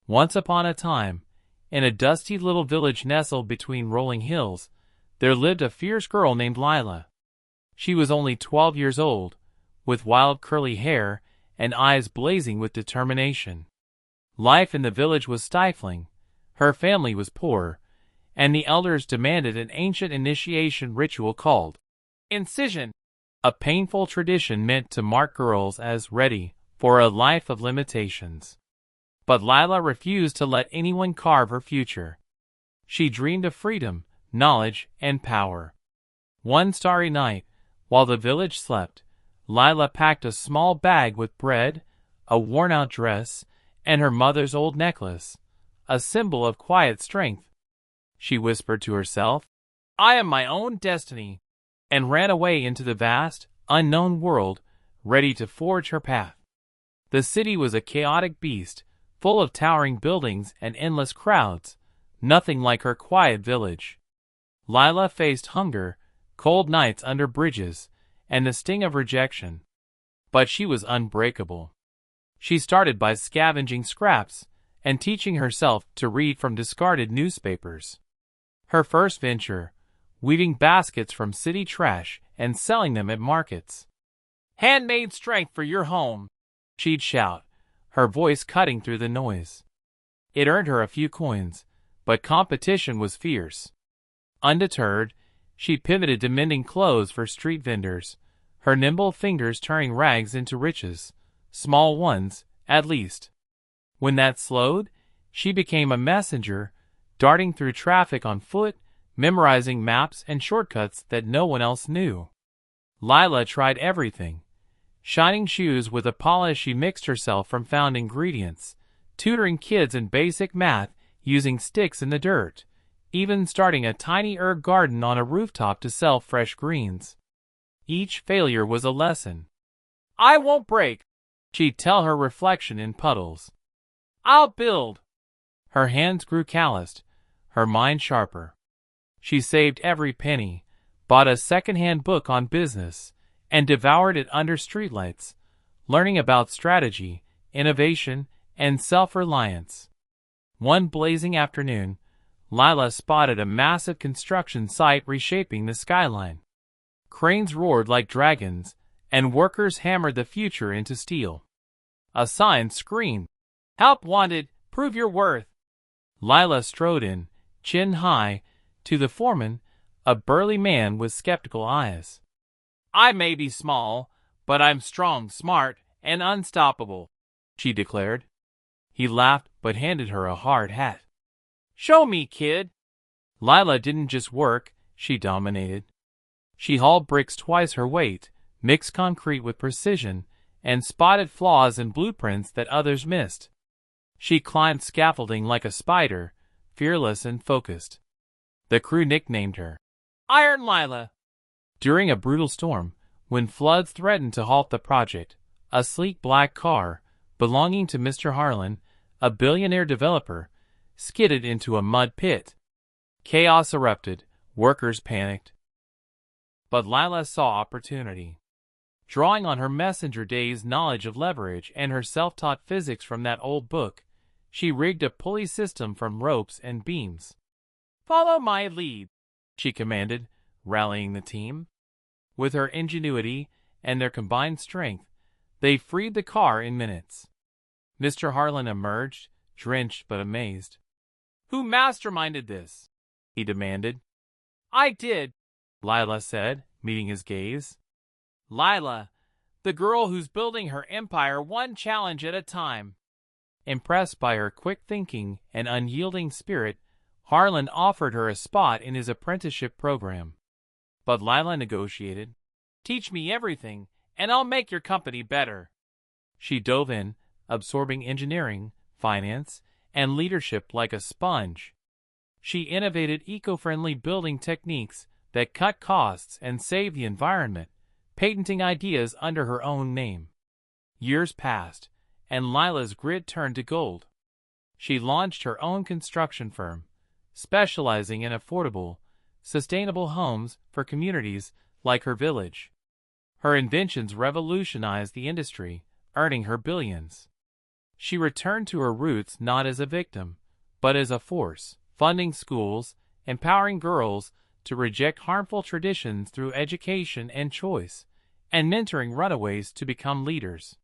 Once upon a time, in a dusty little village nestled between rolling hills, there lived a fierce girl named Lila. She was only 12 years old, with wild curly hair and eyes blazing with determination. Life in the village was stifling, her family was poor, and the elders demanded an ancient initiation ritual called incision, a painful tradition meant to mark girls as ready for a life of limitations. But Lila refused to let anyone carve her future. She dreamed of freedom, knowledge, and power. One starry night, while the village slept, Lila packed a small bag with bread, a worn-out dress, and her mother's old necklace, a symbol of quiet strength. She whispered to herself, "I am my own destiny," and ran away into the vast, unknown world, ready to forge her path. The city was a chaotic beast, full of towering buildings and endless crowds, nothing like her quiet village. Lila faced hunger, cold nights under bridges, and the sting of rejection. But she was unbreakable. She started by scavenging scraps and teaching herself to read from discarded newspapers. Her first venture, weaving baskets from city trash and selling them at markets. "Handmade strength for your home," she'd shout, her voice cutting through the noise. It earned her a few coins, but competition was fierce. Undeterred, she pivoted to mending clothes for street vendors, her nimble fingers turning rags into riches, small ones, at least. When that slowed, she became a messenger, darting through traffic on foot, memorizing maps and shortcuts that no one else knew. Lila tried everything. Shining shoes with a polish she mixed herself from found ingredients, tutoring kids in basic math using sticks in the dirt, even starting a tiny herb garden on a rooftop to sell fresh greens. Each failure was a lesson. "I won't break," she'd tell her reflection in puddles. "I'll build." Her hands grew calloused, her mind sharper. She saved every penny, bought a second-hand book on business, and devoured it under streetlights, learning about strategy, innovation, and self-reliance. One blazing afternoon, Lila spotted a massive construction site reshaping the skyline. Cranes roared like dragons, and workers hammered the future into steel. A sign screamed, "Help wanted, prove your worth." Lila strode in, chin high, to the foreman, a burly man with skeptical eyes. "I may be small, but I'm strong, smart, and unstoppable," she declared. He laughed but handed her a hard hat. "Show me, kid." Lila didn't just work, she dominated. She hauled bricks twice her weight, mixed concrete with precision, and spotted flaws in blueprints that others missed. She climbed scaffolding like a spider, fearless and focused. The crew nicknamed her Iron Lila. During a brutal storm, when floods threatened to halt the project, a sleek black car, belonging to Mr. Harlan, a billionaire developer, skidded into a mud pit. Chaos erupted, workers panicked. But Lila saw opportunity. Drawing on her messenger days' knowledge of leverage and her self-taught physics from that old book, she rigged a pulley system from ropes and beams. "Follow my lead," she commanded, rallying the team. With her ingenuity and their combined strength, they freed the car in minutes. Mr. Harlan emerged, drenched but amazed. "Who masterminded this?" he demanded. "I did," Lila said, meeting his gaze. "Lila, the girl who's building her empire one challenge at a time." Impressed by her quick thinking and unyielding spirit, Harlan offered her a spot in his apprenticeship program. But Lila negotiated. "Teach me everything, and I'll make your company better." She dove in, absorbing engineering, finance, and leadership like a sponge. She innovated eco-friendly building techniques that cut costs and saved the environment, patenting ideas under her own name. Years passed, and Lila's grit turned to gold. She launched her own construction firm, specializing in affordable, sustainable homes for communities like her village. Her inventions revolutionized the industry, earning her billions. She returned to her roots not as a victim, but as a force, funding schools, empowering girls to reject harmful traditions through education and choice, and mentoring runaways to become leaders.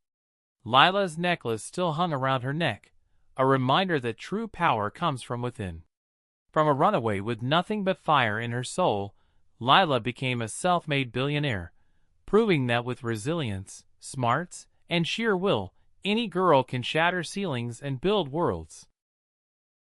Lila's necklace still hung around her neck, a reminder that true power comes from within. From a runaway with nothing but fire in her soul, Lila became a self-made billionaire, proving that with resilience, smarts, and sheer will, any girl can shatter ceilings and build worlds.